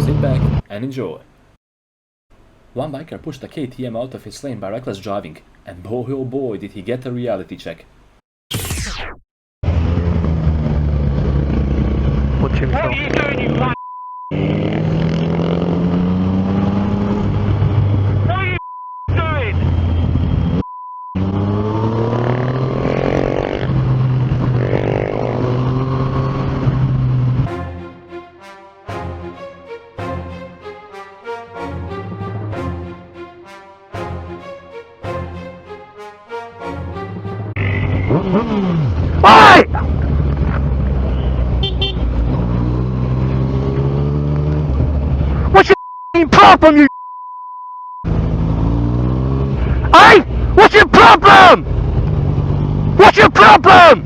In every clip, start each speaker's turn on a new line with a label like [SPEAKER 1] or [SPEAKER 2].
[SPEAKER 1] sit back and enjoy. One biker pushed a KTM out of his lane by reckless driving, and boy oh boy did he get a reality check.
[SPEAKER 2] What are you doing, you f***? What are you doing? Hey! What's your problem, you? Hey! What's your problem? What's your problem?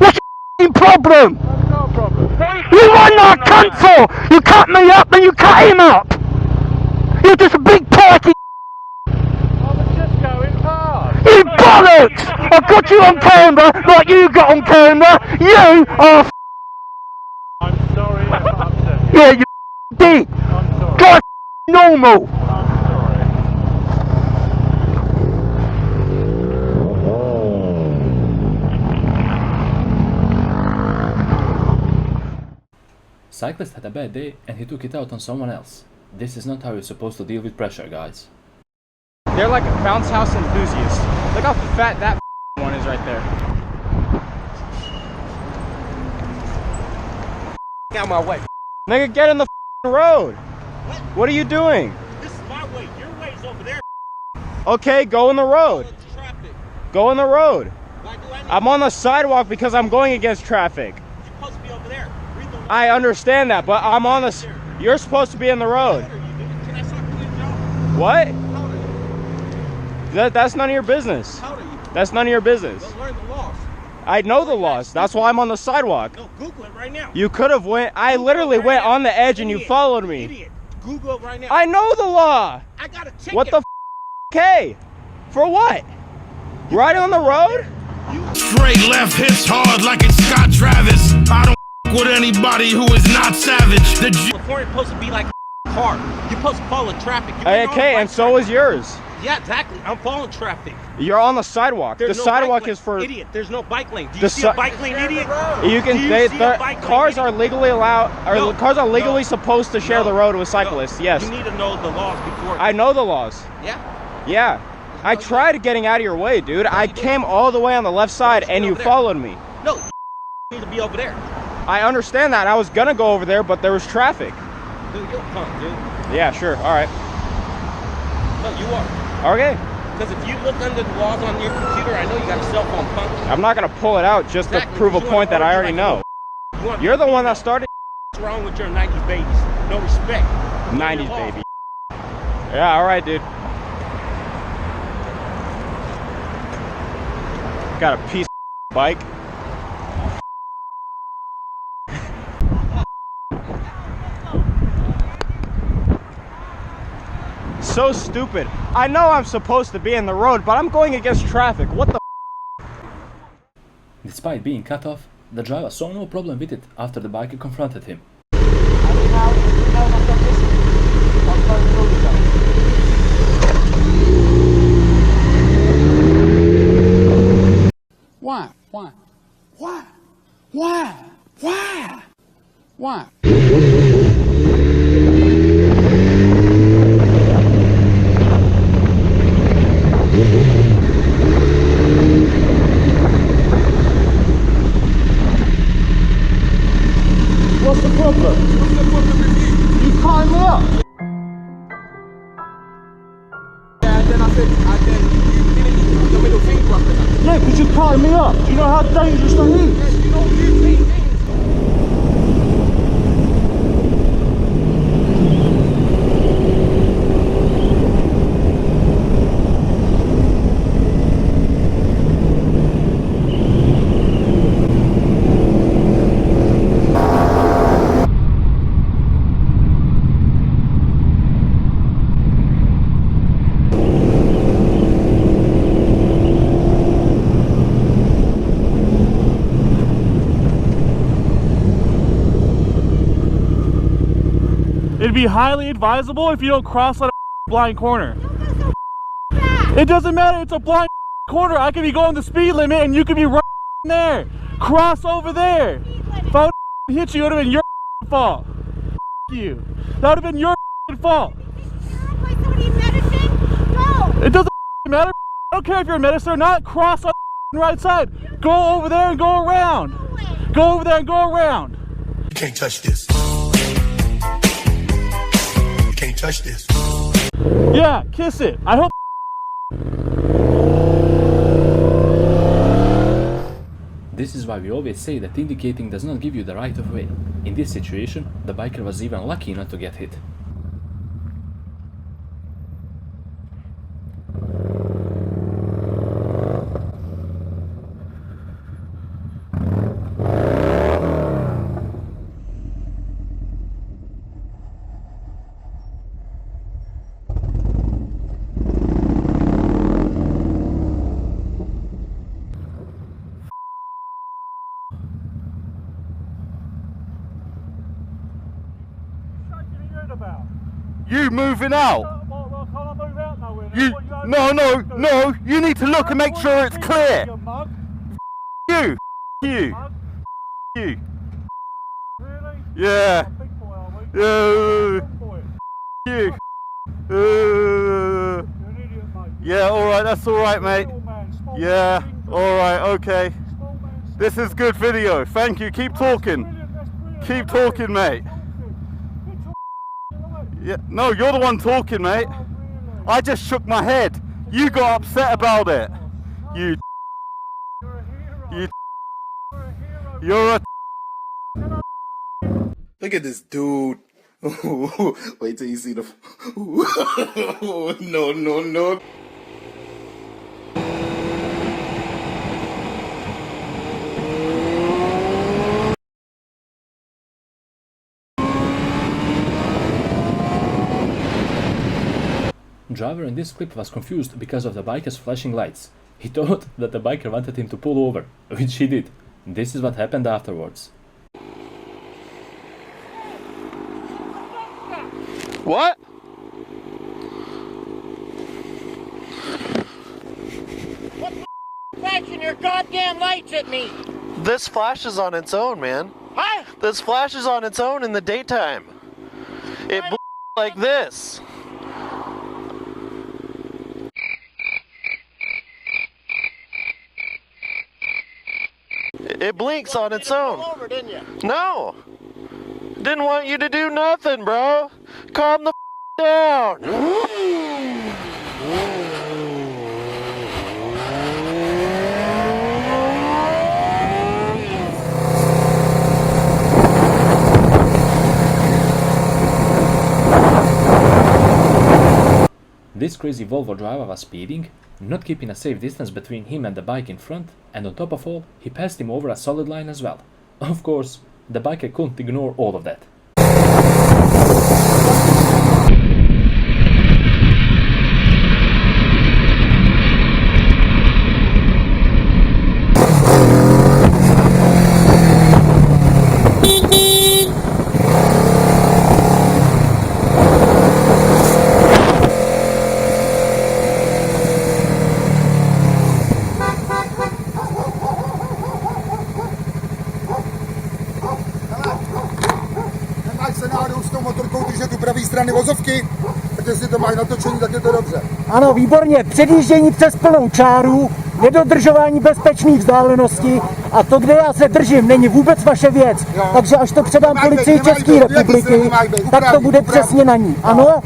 [SPEAKER 2] What's your problem? No problem. You want that cunt for? You cut me up and you cut him up. You're just a big porky.
[SPEAKER 3] I was just going past.
[SPEAKER 2] You bollocks! I've got you on camera like you got on camera. You are.
[SPEAKER 3] I'm sorry if I upset you.
[SPEAKER 2] Yeah, you did.
[SPEAKER 3] I'm sorry.
[SPEAKER 2] Drive normal.
[SPEAKER 3] I'm sorry.
[SPEAKER 1] Cyclist had a bad day and he took it out on someone else. This is not how you're supposed to deal with pressure, guys.
[SPEAKER 4] They're like a bounce house enthusiast. Look how fat that one is right there.
[SPEAKER 5] Out my way.
[SPEAKER 4] Nigga, get in the road. What are you doing?
[SPEAKER 5] This is my way. Your way's over there.
[SPEAKER 4] Okay, go in the road.
[SPEAKER 5] Traffic.
[SPEAKER 4] Go in the road.
[SPEAKER 5] Why do I need
[SPEAKER 4] I'm on the sidewalk because I'm going against traffic.
[SPEAKER 5] You're supposed to be over there. Read the
[SPEAKER 4] I understand that, but I'm on the. You're supposed to be in the road.
[SPEAKER 5] How old are you, dude? Can I suck you in, Joe?
[SPEAKER 4] What?
[SPEAKER 5] How old are you?
[SPEAKER 4] That's none of your business.
[SPEAKER 5] How old are you?
[SPEAKER 4] That's none of your business.
[SPEAKER 5] Don't learn the laws.
[SPEAKER 4] I know the laws. That's why I'm on the sidewalk.
[SPEAKER 5] No, Google it right now.
[SPEAKER 4] You could have went. I
[SPEAKER 5] Google
[SPEAKER 4] literally
[SPEAKER 5] it right
[SPEAKER 4] went
[SPEAKER 5] now.
[SPEAKER 4] on the edge and you
[SPEAKER 5] Idiot.
[SPEAKER 4] followed me.
[SPEAKER 5] Idiot. Google it right now.
[SPEAKER 4] I know the law.
[SPEAKER 5] I got a ticket.
[SPEAKER 4] What the okay? For what? Riding on the road?
[SPEAKER 6] Straight left hits hard like it's Scott Travis. I don't with anybody who is not savage.
[SPEAKER 5] California supposed to be like a car. You're supposed to follow traffic. You ain't on
[SPEAKER 4] Okay,
[SPEAKER 5] the
[SPEAKER 4] and
[SPEAKER 5] right
[SPEAKER 4] so
[SPEAKER 5] track.
[SPEAKER 4] is yours.
[SPEAKER 5] Yeah, exactly. I'm following traffic.
[SPEAKER 4] You're on the sidewalk.
[SPEAKER 5] There's
[SPEAKER 4] the
[SPEAKER 5] no
[SPEAKER 4] sidewalk
[SPEAKER 5] bike lane.
[SPEAKER 4] is for
[SPEAKER 5] Idiot. There's no bike lane. Do you
[SPEAKER 4] The
[SPEAKER 5] see a
[SPEAKER 4] si-
[SPEAKER 5] bike lane, idiot?
[SPEAKER 4] you can.
[SPEAKER 5] Do you
[SPEAKER 4] They,
[SPEAKER 5] see
[SPEAKER 4] the
[SPEAKER 5] a bike lane,
[SPEAKER 4] cars are
[SPEAKER 5] idiot?
[SPEAKER 4] legally allowed.
[SPEAKER 5] No,
[SPEAKER 4] Cars are legally
[SPEAKER 5] no,
[SPEAKER 4] supposed to share
[SPEAKER 5] no,
[SPEAKER 4] the road with
[SPEAKER 5] no.
[SPEAKER 4] cyclists. Yes.
[SPEAKER 5] You need to know the laws before.
[SPEAKER 4] I know the laws.
[SPEAKER 5] Yeah.
[SPEAKER 4] Yeah. I tried getting out of your way, dude. I came all the way on the left side and you
[SPEAKER 5] over there.
[SPEAKER 4] followed me.
[SPEAKER 5] No. You need to be over there.
[SPEAKER 4] I understand that. I was gonna go over there, but there was traffic.
[SPEAKER 5] Dude, you're a punk, dude.
[SPEAKER 4] Yeah, sure. All right.
[SPEAKER 5] No, you are.
[SPEAKER 4] Okay.
[SPEAKER 5] Because if you look under the laws on your computer, I know you got a cell phone, punk.
[SPEAKER 4] I'm not gonna pull it out just
[SPEAKER 5] Exactly,
[SPEAKER 4] to prove a
[SPEAKER 5] you
[SPEAKER 4] point
[SPEAKER 5] wanna
[SPEAKER 4] that I
[SPEAKER 5] argue
[SPEAKER 4] already
[SPEAKER 5] like
[SPEAKER 4] know.
[SPEAKER 5] You want
[SPEAKER 4] You're the one that started.
[SPEAKER 5] What's wrong with your 90s babies? No respect.
[SPEAKER 4] 90s baby. Yeah, all right, dude. Got a piece of bike. So stupid. I know I'm supposed to be in the road, but I'm going against traffic. What the?
[SPEAKER 1] Despite being cut off, the driver saw no problem with it after the biker confronted him.
[SPEAKER 7] Why? Why? Why? Why? Why? Why? What's the problem? What's the problem with you? You climbed me up.
[SPEAKER 5] Yeah, and then I said, you didn't put your middle finger up in that.
[SPEAKER 7] Yeah, because you climbed me up. Do you know how dangerous that is?
[SPEAKER 5] You know, you think things.
[SPEAKER 3] It'd be highly advisable if you don't cross that blind corner. It doesn't matter, it's a blind corner. I could be going the speed limit and you could be right there. Cross over there. If I would hit you, it would have been your fault. You. That would have been your fault. It doesn't matter. I don't care if you're a medicine or not. Cross on the right side. Go over there and go around. Go over there and go around.
[SPEAKER 6] You can't touch this. You can't touch this.
[SPEAKER 3] Yeah, kiss it. I hope.
[SPEAKER 1] This is why we always say that indicating does not give you the right of way. In this situation, the biker was even lucky not to get hit.
[SPEAKER 2] You moving out?
[SPEAKER 3] Well, can't I move out now?
[SPEAKER 2] No, you need to look and make sure it's clear. You.
[SPEAKER 3] Really?
[SPEAKER 2] Yeah.
[SPEAKER 3] Big boy, are we?
[SPEAKER 2] Yeah.
[SPEAKER 3] Big boy.
[SPEAKER 2] You.
[SPEAKER 3] You're an idiot, mate.
[SPEAKER 2] Yeah, alright, that's alright, mate.
[SPEAKER 3] Small man, small
[SPEAKER 2] Yeah,
[SPEAKER 3] man,
[SPEAKER 2] alright, okay.
[SPEAKER 3] small man,
[SPEAKER 2] This is good video. Thank you. Keep talking.
[SPEAKER 3] That's brilliant.
[SPEAKER 2] Keep talking, mate. Yeah, no, you're the one talking, mate. I just shook my head. You got upset about it. You. You. You're a.
[SPEAKER 7] Look at this dude. Wait till you see the. No.
[SPEAKER 1] Driver in this clip was confused because of the biker's flashing lights. He thought that the biker wanted him to pull over, which he did. This is what happened afterwards.
[SPEAKER 2] What?
[SPEAKER 8] Flashing your goddamn lights at me!
[SPEAKER 9] This flashes on its own, man.
[SPEAKER 8] Huh?
[SPEAKER 9] This flashes on its own in the daytime. It like this. It blinks on its own.
[SPEAKER 8] Pull over, didn't you?
[SPEAKER 9] No. Didn't want you to do nothing, bro. Calm the down.
[SPEAKER 1] This crazy Volvo driver was speeding, not keeping a safe distance between him and the bike in front, and on top of all, he passed him over a solid line as well. Of course, the biker couldn't ignore all of that.
[SPEAKER 7] Strany vozovky, protože si to máš natočení, tak je to dobře.
[SPEAKER 2] Ano, výborně. Předjíždění přes plnou čáru, nedodržování bezpečných vzdáleností a to, kde já se držím, není vůbec vaše věc. Jo. Takže až to předám policii České republiky, tak to bude přesně na ní. Ano?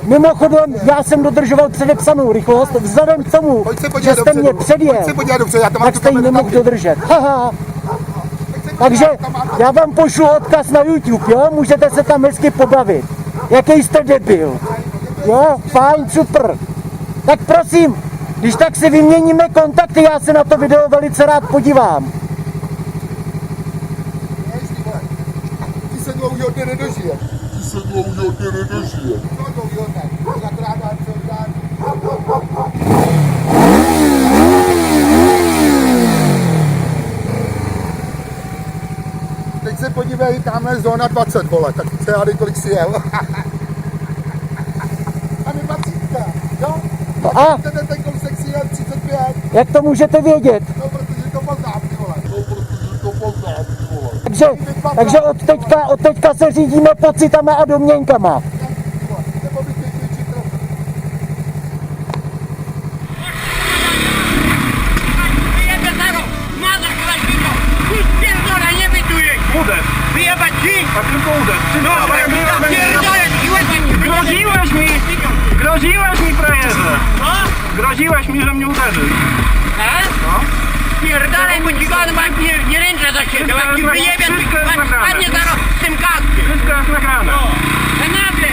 [SPEAKER 2] Mimochodem, já jsem dodržoval předepsanou rychlost, vzhledem k tomu, že jste mě předjel, tak jste ji nemohl dodržet. Haha. Takže já vám pošlu odkaz na YouTube, jo? Můžete se tam hezky pobavit. Jaký jste debil. Jo? Fajn, super. Tak prosím, když tak si vyměníme kontakty, já se na to video velice rád podívám.
[SPEAKER 7] Ty se dlouhýho dne nedožije. teď se podívej, tamhle zóna 20, vole, tak se hádej, kolik si jel. Tam je 20, jo?
[SPEAKER 2] No a?
[SPEAKER 7] Ten kousek si jel 35.
[SPEAKER 2] Jak to můžete vědět?
[SPEAKER 7] No, protože to poznám, ty vole. No, protože to poznám, ty vole.
[SPEAKER 2] Takže od teďka se řídíme pocitama a domněnkama.
[SPEAKER 7] Nebo bych větší trochu.
[SPEAKER 10] Groziłeś mi, że mnie uderzysz.
[SPEAKER 8] No? Pierdalej, bo ci go mam nie ręczę za siebie, jak ci wyjebie, a nie zaraz z tym kaskiem.
[SPEAKER 10] Wszystko jest nagrane.
[SPEAKER 8] Kanable!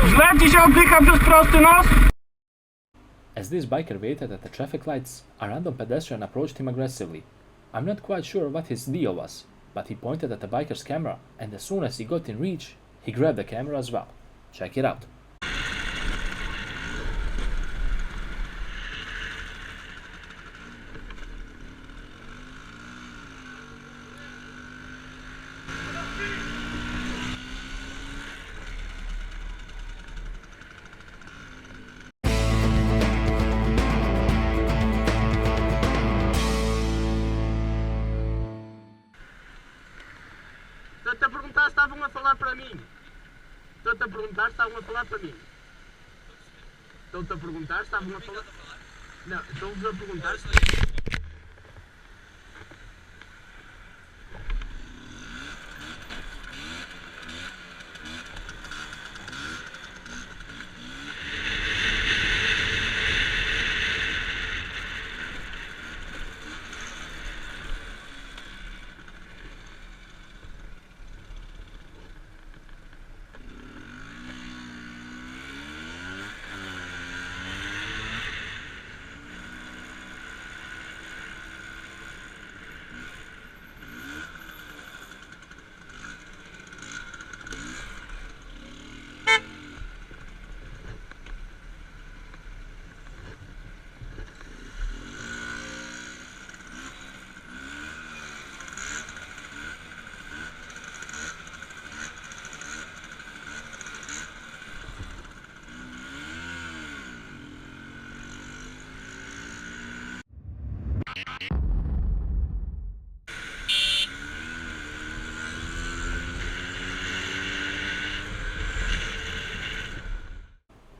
[SPEAKER 10] Źle ci się oddycha przez prosty nos?
[SPEAKER 1] As this biker waited at the traffic lights, a random pedestrian approached him aggressively. I'm not quite sure what his deal was, but he pointed at the biker's camera, and as soon as he got in reach, he grabbed the camera as well. Check it out.
[SPEAKER 8] Estou-te a perguntar se estavam a falar para mim. Estou-te a perguntar se estavam a falar para mim. Estão-te a perguntar se estavam a falar... Não, estão-vos a perguntar se...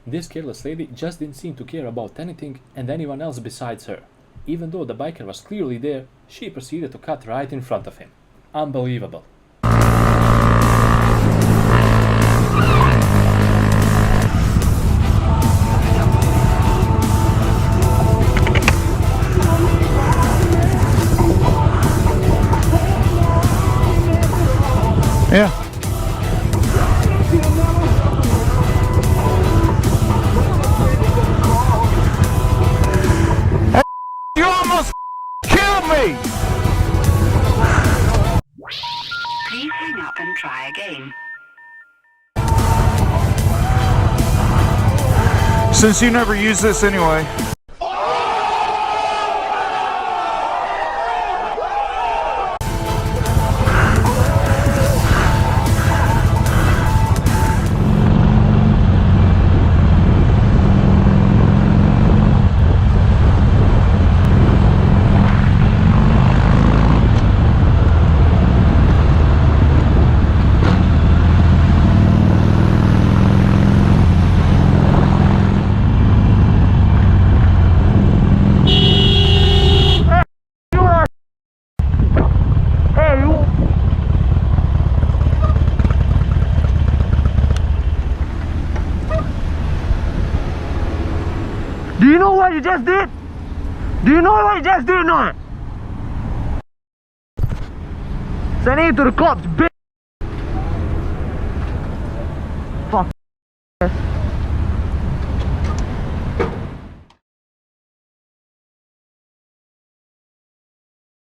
[SPEAKER 1] This careless lady just didn't seem to care about anything and anyone else besides her. Even though the biker was clearly there, she proceeded to cut right in front of him. Unbelievable.
[SPEAKER 3] Yeah. You almost killed me!
[SPEAKER 11] Please hang up and try again.
[SPEAKER 3] Since you never use this anyway.
[SPEAKER 10] Do you know what you just did? Do you know what you just did or not? Send it to the cops, bitch! Fuck.